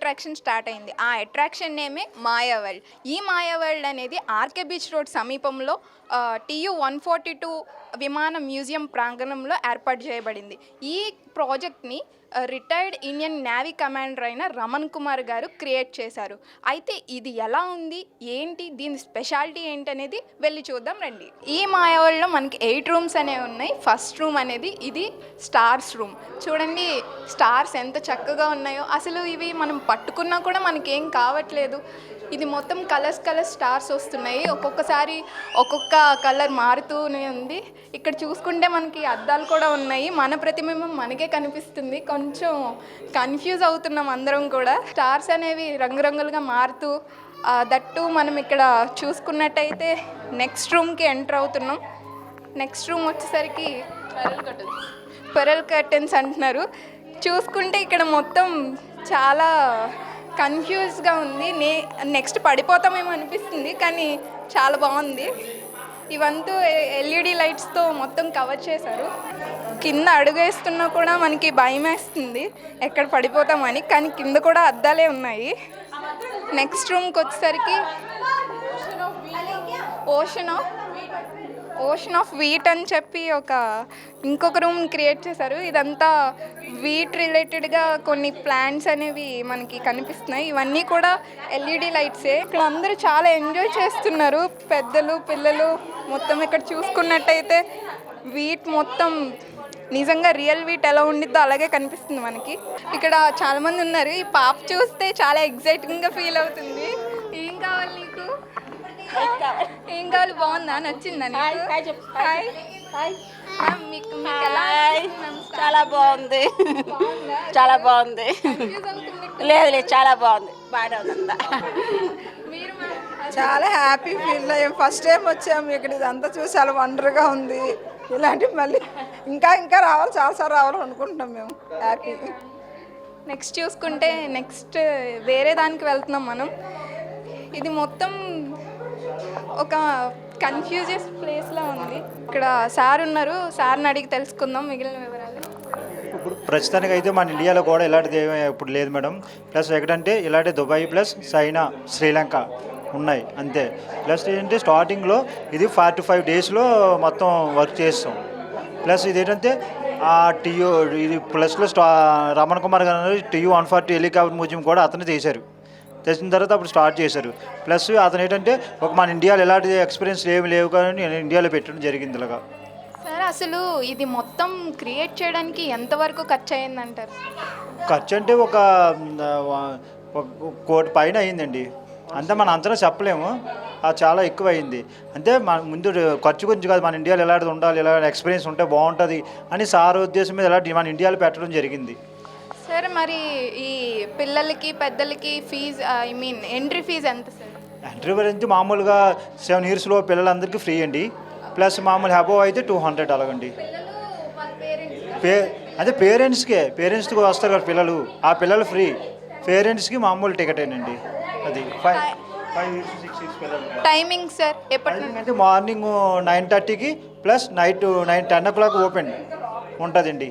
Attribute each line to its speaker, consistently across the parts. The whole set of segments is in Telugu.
Speaker 1: అట్రాక్షన్ స్టార్ట్ అయింది. ఆ అట్రాక్షన్ నేమే మాయా వరల్డ్. ఈ మాయా వరల్డ్ అనేది ఆర్కే బీచ్ రోడ్ సమీపంలో TU-142 విమాన మ్యూజియం ప్రాంగణంలో ఏర్పాటు చేయబడింది. ఈ ప్రాజెక్ట్ని రిటైర్డ్ ఇండియన్ నేవీ కమాండర్ అయిన రమణ్ కుమార్ గారు క్రియేట్ చేశారు. అయితే ఇది ఎలా ఉంది, ఏంటి, దీని స్పెషాలిటీ ఏంటి అనేది వెళ్ళి చూద్దాం రండి. ఈ మాయా వరల్డ్లో మనకి 8 రూమ్స్ అనేవి ఉన్నాయి. ఫస్ట్ రూమ్ అనేది ఇది స్టార్స్ రూమ్. చూడండి స్టార్స్ ఎంత చక్కగా ఉన్నాయో. అసలు ఇవి మనం పట్టుకున్నా కూడా మనకేం కావట్లేదు. ఇది మొత్తం కలర్స్ స్టార్స్ వస్తున్నాయి. ఒక్కొక్కసారి ఒక్కొక్క కలర్ మారుతూనే ఉంది. ఇక్కడ చూసుకుంటే మనకి అద్దాలు కూడా ఉన్నాయి. మన ప్రతిబింబం మనకే కనిపిస్తుంది. కొంచెం కన్ఫ్యూజ్ అవుతున్నాం అందరం కూడా. స్టార్స్ అనేవి రంగురంగులుగా మారుతూ దట్టు మనం ఇక్కడ చూసుకున్నట్టయితే నెక్స్ట్ రూమ్కి ఎంటర్ అవుతున్నాం. నెక్స్ట్ రూమ్ వచ్చేసరికి పెరల్ కర్టెన్స్ అంటున్నారు. చూసుకుంటే ఇక్కడ మొత్తం చాలా కన్ఫ్యూజ్గా ఉంది. నెక్స్ట్ పడిపోతామేమో అనిపిస్తుంది, కానీ చాలా బాగుంది. ఇవంతా LED లైట్స్తో మొత్తం కవర్ చేశారు. కింద అడుగు వేస్తున్నా కూడా మనకి భయం వేస్తుంది ఎక్కడ పడిపోతామని, కానీ కింద కూడా అద్దాలే ఉన్నాయి. నెక్స్ట్ రూమ్కి వచ్చేసరికి ఓషన్ ఆఫ్ వీట్ అని చెప్పి ఇంకొక రూమ్ క్రియేట్ చేశారు. ఇదంతా వీట్ రిలేటెడ్గా కొన్ని ప్లాంట్స్ అనేవి మనకి కనిపిస్తున్నాయి. ఇవన్నీ కూడా LED లైట్సే. ఇక్కడ అందరూ చాలా ఎంజాయ్ చేస్తున్నారు, పెద్దలు పిల్లలు మొత్తం. ఇక్కడ చూసుకున్నట్టయితే వీట్ మొత్తం నిజంగా రియల్ వీట్ ఎలా ఉండిద్దో అలాగే కనిపిస్తుంది మనకి. ఇక్కడ చాలామంది ఉన్నారు. ఈ పాప చూస్తే చాలా ఎగ్జైటింగ్గా ఫీల్ అవుతుంది. ఏం కావాలి నీకు? ఏం కావాలి? బాగుందా? నచ్చిందా నీకు?
Speaker 2: చాలా బాగుంది, చాలా బాగుంది. లేదు చాలా బాగుంది, బాగానే ఉందంతా.
Speaker 3: చాలా హ్యాపీ ఫీల్ అయ్యాం. ఫస్ట్ టైం వచ్చాము ఇక్కడ. ఇదంతా చూసి చాలా వండర్గా ఉంది. ఇలాంటివి మళ్ళీ ఇంకా రావాలి, చాలాసార్లు రావాలి అనుకుంటున్నాం మేము. హ్యాపీ.
Speaker 1: నెక్స్ట్ చూసుకుంటే వేరే దానికి వెళ్తున్నాం మనం. ఇది మొత్తం ఒక కన్ఫ్యూజెస్ ప్లేస్లో ఉంది. ఇక్కడ సార్ ఉన్నారు, సార్ని అడిగి తెలుసుకుందాం మిగిలిన వివరాలు.
Speaker 4: ఇప్పుడు ప్రస్తుతానికి అయితే మన ఇండియాలో కూడా ఇలాంటిది ఇప్పుడు లేదు మేడం. ప్లస్ ఎక్కడంటే ఇలాంటి దుబాయ్ ప్లస్ చైనా, శ్రీలంక ఉన్నాయి అంతే. ప్లస్ ఏంటంటే స్టార్టింగ్లో ఇది 45 డేస్లో మొత్తం వర్క్ చేస్తాం. ప్లస్ ఇది ఏంటంటే ఇది ప్లస్లో రమణ్ కుమార్ గారు TU-142 హెలికాప్టర్ మ్యూజియం కూడా అతను తెచ్చిన తర్వాత అప్పుడు స్టార్ట్ చేశారు. ప్లస్ అతను ఏంటంటే మన ఇండియాలో ఎలాంటి ఎక్స్పీరియన్స్ లేవు కానీ ఇండియాలో పెట్టడం జరిగింది. ఇలాగా
Speaker 1: సార్ అసలు ఇది మొత్తం క్రియేట్ చేయడానికి ఎంతవరకు ఖర్చు అయ్యిందంటారు?
Speaker 4: ఖర్చు అంటే ఒక 1 కోటి పైన అయిందండి. అంతే మన అంచనా చెప్పలేము, అది చాలా ఎక్కువ అయింది. అంటే మన ముందు ఖర్చు గురించి కాదు, మన ఇండియాలో ఎలాంటిది ఉండాలి, ఎలా ఎక్స్పీరియన్స్ ఉంటే బాగుంటుంది అని సార్ ఉద్దేశం మీద ఎలాంటి మన ఇండియాలో పెట్టడం జరిగింది.
Speaker 1: సార్ మరి ఈ పిల్లలకి పెద్దలకి ఫీజు ఎంట్రీ ఫీజు ఎంత సార్?
Speaker 4: ఎంట్రీ గురించి మామూలుగా 7 ఇయర్స్లో పిల్లలందరికీ ఫ్రీ అండి. ప్లస్ మామూలు అబోవ్ అయితే 200 అలాగండి. అదే పేరెంట్స్కి వస్తారు కదా పిల్లలు, ఆ పిల్లలు ఫ్రీ. పేరెంట్స్కి మామూలు టికెటేనండి. అది 5 years 6 years పిల్లలు.
Speaker 1: టైమింగ్ సార్
Speaker 4: ఎప్పటికంటే మార్నింగ్ 9:30కి ప్లస్ నైట్ 10 o'clock ఓపెన్ ఉంటుందండి.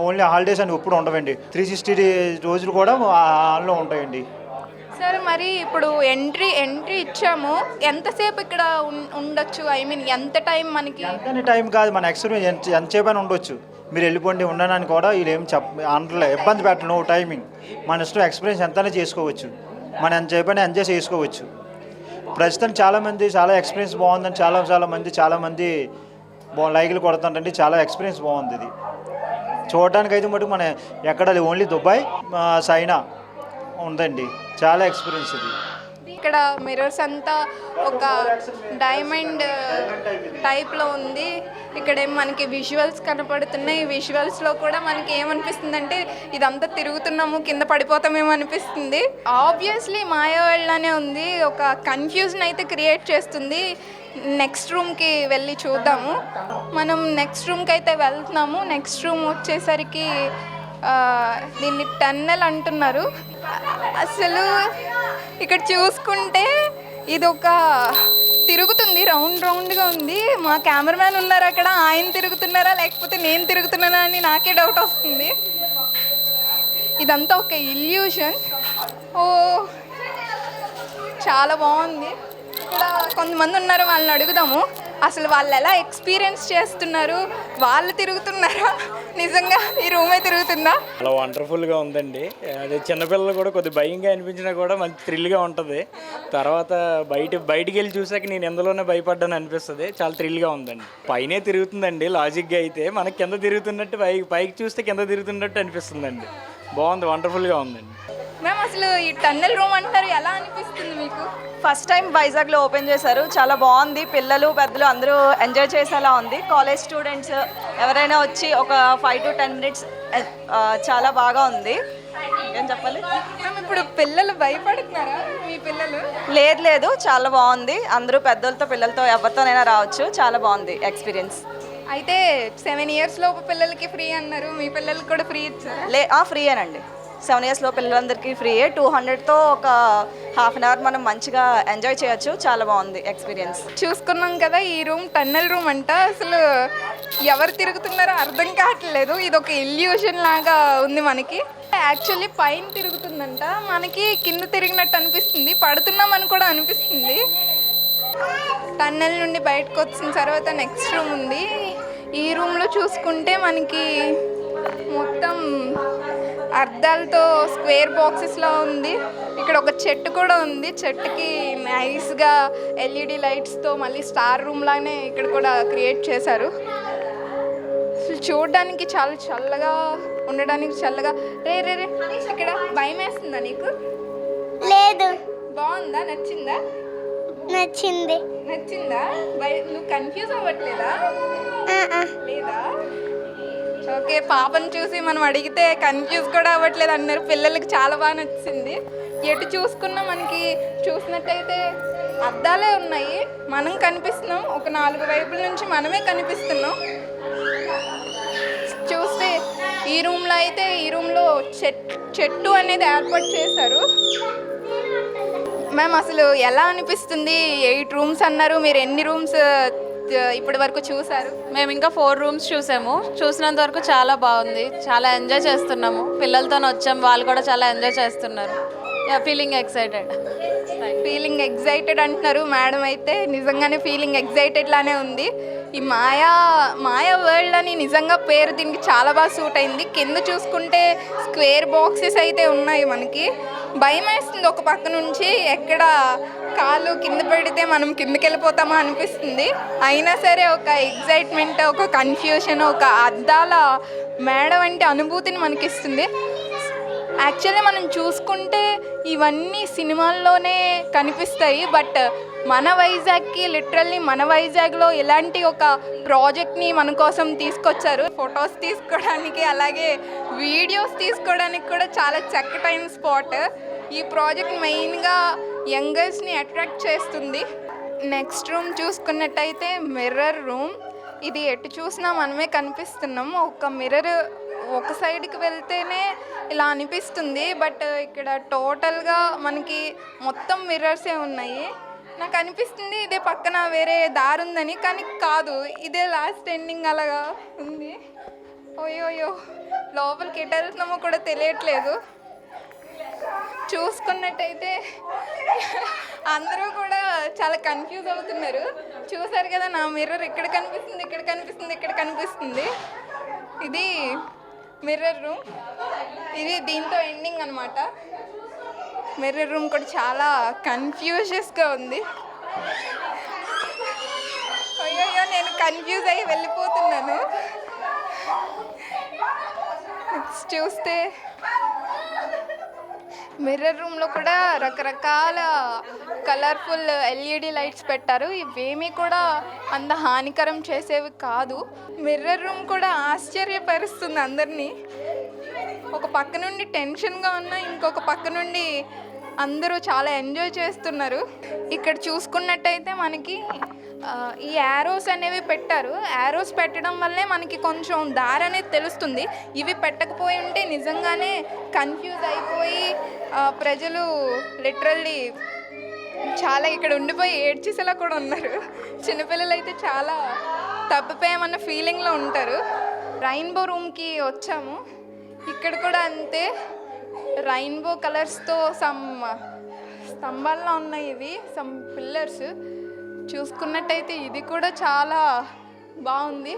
Speaker 4: ఓన్లీ హాలిడేస్ అని ఎప్పుడు ఉండవండి. 360 రోజులు కూడా ఆన్లో ఉంటాయండి.
Speaker 1: సార్ మరి ఇప్పుడు ఎంట్రీ ఇచ్చాము, ఎంతసేపు ఇక్కడ ఉండొచ్చు? ఎంత టైం మనకి?
Speaker 4: ఎంత టైం కాదు, మన ఎక్స్పీరియన్స్ ఎంతసేపు అని ఉండొచ్చు. మీరు వెళ్ళిపోండి ఉండడానికి కూడా వీళ్ళు ఏం అనలే, ఇబ్బంది పెట్టను. నో టైమింగ్, మన ఇష్టం. ఎక్స్పీరియన్స్ ఎంతనే చేసుకోవచ్చు, మనం ఎంతసేపు అని ఎంజాయ్ చేసుకోవచ్చు. ప్రస్తుతం చాలామంది చాలా ఎక్స్పీరియన్స్ బాగుందని చాలామంది లైక్లు కొడుతుంటండి. చాలా ఎక్స్పీరియన్స్ బాగుంది. ఇది చూడటానికి అయితే మటుకు మన ఎక్కడ ఓన్లీ దుబాయ్, చైనా ఉందండి. చాలా ఎక్స్పీరియన్స్ ఇది.
Speaker 1: ఇక్కడ మిర్రర్స్ అంతా ఒక డైమండ్ టైప్లో ఉంది. ఇక్కడ మనకి విజువల్స్ కనపడుతున్నాయి. ఈ విజువల్స్లో కూడా మనకి ఏమనిపిస్తుంది అంటే ఇదంతా తిరుగుతున్నాము, కింద పడిపోతామేమో అనిపిస్తుంది. ఆబ్వియస్లీ మాయా వరల్డ్ అనే ఉంది. ఒక కన్ఫ్యూజన్ అయితే క్రియేట్ చేస్తుంది. నెక్స్ట్ రూమ్కి వెళ్ళి చూద్దాము. మనం నెక్స్ట్ రూమ్కి అయితే వెళ్తున్నాము. నెక్స్ట్ రూమ్ వచ్చేసరికి దీన్ని టన్నెల్ అంటున్నారు. అసలు ఇక్కడ చూసుకుంటే ఇది ఒక తిరుగుతుంది, రౌండ్గా ఉంది. మా కెమెరామ్యాన్ ఉన్నారు అక్కడ, ఆయన తిరుగుతున్నారా లేకపోతే నేను తిరుగుతున్నానా అని నాకే డౌట్ వస్తుంది. ఇదంతా ఒక ఇల్యూషన్. ఓ చాలా బాగుంది. ఇక్కడ కొంతమంది ఉన్నారు, వాళ్ళని అడుగుదాము అసలు వాళ్ళు ఎలా ఎక్స్పీరియన్స్ చేస్తున్నారు, వాళ్ళు తిరుగుతున్నారా, నిజంగా ఈ రూమే తిరుగుతుందా?
Speaker 5: చాలా వండర్ఫుల్గా ఉందండి. అదే చిన్నపిల్లలు కూడా కొద్ది భయంగా అనిపించినా కూడా మంచి థ్రిల్గా ఉంటుంది. తర్వాత బయటికి వెళ్ళి చూసాక నేను ఎందులోనే భయపడ్డాను అనిపిస్తుంది. చాలా థ్రిల్గా ఉందండి. పైనే తిరుగుతుందండి లాజిక్గా అయితే, మనకి కింద తిరుగుతున్నట్టు పైకి చూస్తే కింద తిరుగుతున్నట్టు అనిపిస్తుందండి. బాగుంది, వండర్ఫుల్గా ఉందండి.
Speaker 1: మ్యామ్ అసలు ఈ టన్నెల్ రూమ్ అంటారు, ఎలా అనిపిస్తుంది మీకు?
Speaker 6: ఫస్ట్ టైం వైజాగ్లో ఓపెన్ చేశారు, చాలా బాగుంది. పిల్లలు పెద్దలు అందరూ ఎంజాయ్ చేసేలా ఉంది. కాలేజ్ స్టూడెంట్స్ ఎవరైనా వచ్చి ఒక 5 to 10 minutes చాలా బాగా ఉంది. ఏం చెప్పాలి
Speaker 1: మ్యామ్ ఇప్పుడు పిల్లలు భయపడుతున్నారా మీ పిల్లలు?
Speaker 6: లేదు చాలా బాగుంది. అందరూ పెద్దలతో పిల్లలతో ఎవరితోనైనా రావచ్చు, చాలా బాగుంది ఎక్స్పీరియన్స్.
Speaker 1: అయితే 7 years లోపు పిల్లలకి ఫ్రీ అన్నారు, మీ పిల్లలకి కూడా ఫ్రీ ఇచ్చారా?
Speaker 6: ఫ్రీయేనండి. 7 years లో పిల్లలందరికీ ఫ్రీయే. 200తో ఒక ½ an hour మనం మంచిగా ఎంజాయ్ చేయొచ్చు. చాలా బాగుంది ఎక్స్పీరియన్స్.
Speaker 1: చూసుకున్నాం కదా, ఈ రూమ్ టన్నెల్ రూమ్ అంట. అసలు ఎవరు తిరుగుతున్నారో అర్థం కావట్లేదు, ఇది ఒక ఇల్యూషన్ లాగా ఉంది మనకి. యాక్చువల్లీ పైన తిరుగుతుందంట, మనకి కింద తిరిగినట్టు అనిపిస్తుంది, పడుతున్నామని కూడా అనిపిస్తుంది. టన్నెల్ నుండి బయటకు వచ్చిన తర్వాత నెక్స్ట్ రూమ్ ఉంది. ఈ రూమ్లో చూసుకుంటే మనకి మొత్తం అద్దాలతో స్క్వేర్ బాక్సెస్లో ఉంది. ఇక్కడ ఒక చెట్టు కూడా ఉంది, చెట్టుకి నైస్గా LED లైట్స్తో మళ్ళీ స్టార్ రూమ్ లాగానే ఇక్కడ కూడా క్రియేట్ చేశారు. చూడడానికి చాలా చల్లగా, ఉండడానికి చల్లగా. రే ఇక్కడ భయం వేస్తుందా నీకు?
Speaker 7: లేదు,
Speaker 1: బాగుందా? నచ్చిందా? నచ్చిందా? నువ్వు కన్ఫ్యూజ్ అవ్వట్లేదా? లేదా? ఓకే, పాపను చూసి మనం అడిగితే కన్ఫ్యూజ్ కూడా అవ్వట్లేదు అన్నారు. పిల్లలకి చాలా బాగా నచ్చింది. ఎటు చూసుకున్నా మనకి చూసినట్టయితే అద్దాలే ఉన్నాయి, మనం కనిపిస్తున్నాం, ఒక 4 వైపుల నుంచి మనమే కనిపిస్తున్నాం. చూస్తే ఈ రూమ్లో అయితే, ఈ రూమ్లో చెట్టు అనేది ఏర్పాటు చేశారు. మ్యామ్ అసలు ఎలా అనిపిస్తుంది? 8 rooms అన్నారు, మీరు ఎన్ని రూమ్స్ ఇప్పటి వరకు చూసారు?
Speaker 8: మేము ఇంకా 4 rooms చూసాము. చూసినంత వరకు చాలా బాగుంది, చాలా ఎంజాయ్ చేస్తున్నాము. పిల్లలతో వచ్చాము, వాళ్ళు కూడా చాలా ఎంజాయ్ చేస్తున్నారు. ఫీలింగ్ ఎక్సైటెడ్ అంటున్నారు మేడం. అయితే నిజంగానే ఫీలింగ్ ఎక్సైటెడ్ లానే ఉంది. ఈ మాయా వరల్డ్ అని నిజంగా పేరు దీనికి చాలా బాగా సూట్ అయింది. కింద చూసుకుంటే స్క్వేర్ బాక్సెస్ అయితే ఉన్నాయి. మనకి భయం వేస్తుంది ఒక పక్క నుంచి, ఎక్కడ కాలు కింద పెడితే మనం కిందకి వెళ్ళిపోతామా అనిపిస్తుంది. అయినా సరే ఒక ఎగ్జైట్మెంట్, ఒక కన్ఫ్యూషన్, ఒక అద్దాల మేడ వంటి అనుభూతిని మనకిస్తుంది. యాక్చువల్లీ మనం చూసుకుంటే ఇవన్నీ సినిమాల్లోనే కనిపిస్తాయి, బట్ మన వైజాగ్కి లిటరల్లీ మన వైజాగ్లో ఇలాంటి ఒక ప్రాజెక్ట్ని మన కోసం తీసుకొచ్చారు. ఫొటోస్ తీసుకోవడానికి అలాగే వీడియోస్ తీసుకోవడానికి కూడా చాలా చక్కటైన స్పాట్. ఈ ప్రాజెక్ట్ మెయిన్గా యంగర్స్ని అట్రాక్ట్ చేస్తుంది. నెక్స్ట్ రూమ్ చూసుకున్నట్టయితే మిర్రర్ రూమ్. ఇది ఎటు చూసినా మనమే కనిపిస్తున్నాం. ఒక మిర్రర్ ఒక సైడ్కి వెళ్తేనే ఇలా అనిపిస్తుంది, బట్ ఇక్కడ టోటల్గా మనకి మొత్తం మిర్రర్సే ఉన్నాయి. నాకు అనిపిస్తుంది ఇదే పక్కన వేరే దారి ఉందని, కానీ కాదు, ఇదే లాస్ట్ ఎండింగ్ అలాగా ఉంది. ఓయోయో, లోపలికి ఎటు వెళ్తున్నామో కూడా తెలియట్లేదు. చూసుకున్నట్టయితే అందరూ కూడా చాలా కన్ఫ్యూజ్ అవుతున్నారు. చూసారు కదా, నా మిర్రర్ ఇక్కడ కనిపిస్తుంది, ఇక్కడ కనిపిస్తుంది, ఇక్కడ కనిపిస్తుంది. ఇది మిర్రర్ రూమ్, ఇది దీంతో ఎండింగ్ అనమాట. మిర్రర్ రూమ్ కూడా చాలా కన్ఫ్యూజెస్గా ఉంది. అయ్యో, నేను కన్ఫ్యూజ్ అయ్యి వెళ్ళిపోతున్నాను. నెక్స్ట్ చూస్తే మిర్రర్ రూమ్లో కూడా రకరకాల కలర్ఫుల్ LED లైట్స్ పెట్టారు. ఇవేమీ కూడా అంత హానికరం చేసేవి కాదు. మిర్రర్ రూమ్ కూడా ఆశ్చర్యపరుస్తుంది అందరినీ. ఒక పక్క నుండి టెన్షన్గా ఉన్నా, ఇంకొక పక్క నుండి అందరూ చాలా ఎంజాయ్ చేస్తున్నారు. ఇక్కడ చూసుకున్నట్టయితే మనకి ఈ యారోస్ అనేవి పెట్టారు. యారోస్ పెట్టడం వల్లే మనకి కొంచెం దారి అనేది తెలుస్తుంది. ఇవి పెట్టకపోయి ఉంటే నిజంగానే కన్ఫ్యూజ్ అయిపోయి ప్రజలు లిటరల్లీ చాలా ఇక్కడ ఉండిపోయి ఏడ్చేసేలా కూడా ఉన్నారు. చిన్నపిల్లలు అయితే చాలా తప్పిపోయామన్న ఫీలింగ్లో ఉంటారు. రెయిన్బో రూమ్కి వచ్చాము. ఇక్కడ కూడా అంతే,
Speaker 1: రైన్బో కలర్స్తో సమ్ స్తంభాల్లో ఉన్నాయి. ఇవి సమ్ పిల్లర్స్ చూసుకున్నట్టయితే ఇది కూడా చాలా బాగుంది.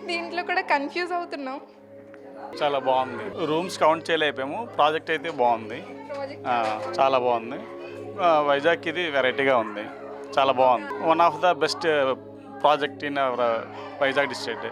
Speaker 1: దీంట్లో కూడా కన్ఫ్యూజ్ అవుతున్నాం.
Speaker 7: చాలా బాగుంది. Rooms count చేయలేకపోయాము. ప్రాజెక్ట్ అయితే బాగుంది, చాలా బాగుంది. వైజాగ్ ఇది వెరైటీగా ఉంది, చాలా బాగుంది. One of the best project in our Vizag district.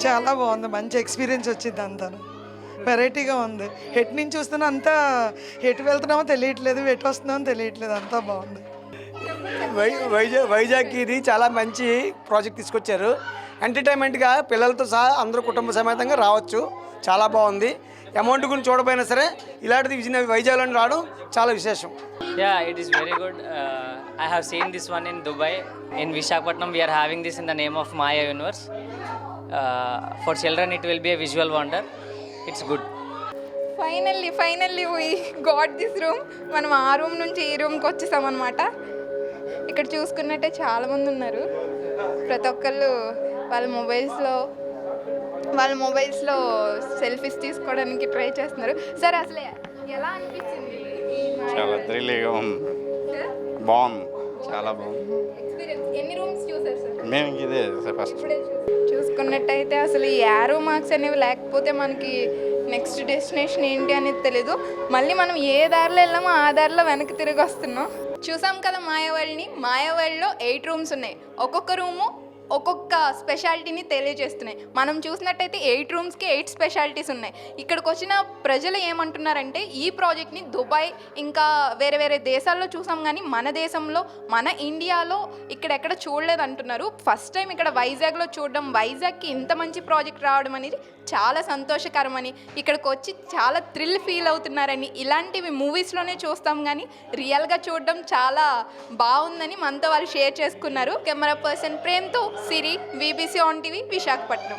Speaker 9: చాలా బాగుంది, మంచి ఎక్స్పీరియన్స్ వచ్చింది. అంతా వెరైటీగా ఉంది. హెడ్ నుంచి చూస్తున్నా అంతా ఎటు వెళ్తున్నామో తెలియట్లేదు, ఎటు వస్తున్నామో తెలియట్లేదు, అంతా బాగుంది.
Speaker 10: వైజాగ్కి ఇది చాలా మంచి ప్రాజెక్ట్ తీసుకొచ్చారు. ఎంటర్టైన్మెంట్గా పిల్లలతో సహా అందరూ కుటుంబ సమేతంగా రావచ్చు. చాలా బాగుంది. అమౌంట్ గురించి చూడపోయినా సరే ఇలాంటిది వైజాగ్లో రావడం చాలా విశేషం.
Speaker 11: Yeah, it is very good. I have seen this one in Dubai. In Visakhapatnam, we are having this in the name of Maya Universe. For children, it will be a visual wonder. It's good.
Speaker 1: Finally we got this room. మనం ఆ రూమ్ నుంచి ఈ రూమ్కి వచ్చేసాం అనమాట. ఇక్కడ చూసుకున్నట్టే చాలామంది ఉన్నారు. ప్రతి ఒక్కళ్ళు వాళ్ళ మొబైల్స్లో సెల్ఫీస్ తీసుకోవడానికి ట్రై చేస్తున్నారు. సార్ అసలు ఎలా అనిపించింది?
Speaker 7: చాలా థ్రిల్లీగా ఉంది, బాగుంది, చాలా బాగుంది.
Speaker 1: ఎక్స్పీరియన్స్ ఎన్ని రూమ్స్ చూసారు సార్?
Speaker 7: మేము ఇదే ఫస్ట్.
Speaker 1: చూసుకున్నట్టయితే అసలు ఈ యారో మార్క్స్ అనేవి లేకపోతే మనకి నెక్స్ట్ డెస్టినేషన్ ఏంటి అనేది తెలీదు. మళ్ళీ మనం ఏ దారిలో వెళ్ళామో ఆ దారిలో వెనక్కి తిరిగి వస్తున్నాం. చూసాం కదా మాయావల్డ్ని. మాయావల్డ్లో 8 రూమ్స్ ఉన్నాయి. ఒక్కొక్క రూము ఒక్కొక్క స్పెషాలిటీని తెలియజేస్తున్నాయి. మనం చూసినట్టయితే 8 రూమ్స్కి 8 స్పెషాలిటీస్ ఉన్నాయి. ఇక్కడికి వచ్చిన ప్రజలు ఏమంటున్నారంటే ఈ ప్రాజెక్ట్ని దుబాయ్ ఇంకా వేరే వేరే దేశాల్లో చూసాం, కానీ మన దేశంలో మన ఇండియాలో ఇక్కడెక్కడ చూడలేదు అంటున్నారు. ఫస్ట్ టైం ఇక్కడ వైజాగ్లో చూడడం, వైజాగ్కి ఇంత మంచి ప్రాజెక్ట్ రావడం అనేది చాలా సంతోషకరమని, ఇక్కడికి వచ్చి చాలా థ్రిల్ ఫీల్ అవుతున్నారని, ఇలాంటివి మూవీస్లోనే చూస్తాం కానీ రియల్గా చూడడం చాలా బాగుందని మనతో వాళ్ళు షేర్ చేసుకున్నారు. కెమెరా పర్సన్ ప్రేమ్తో Siri, VBC on TV, Visakhapatnam.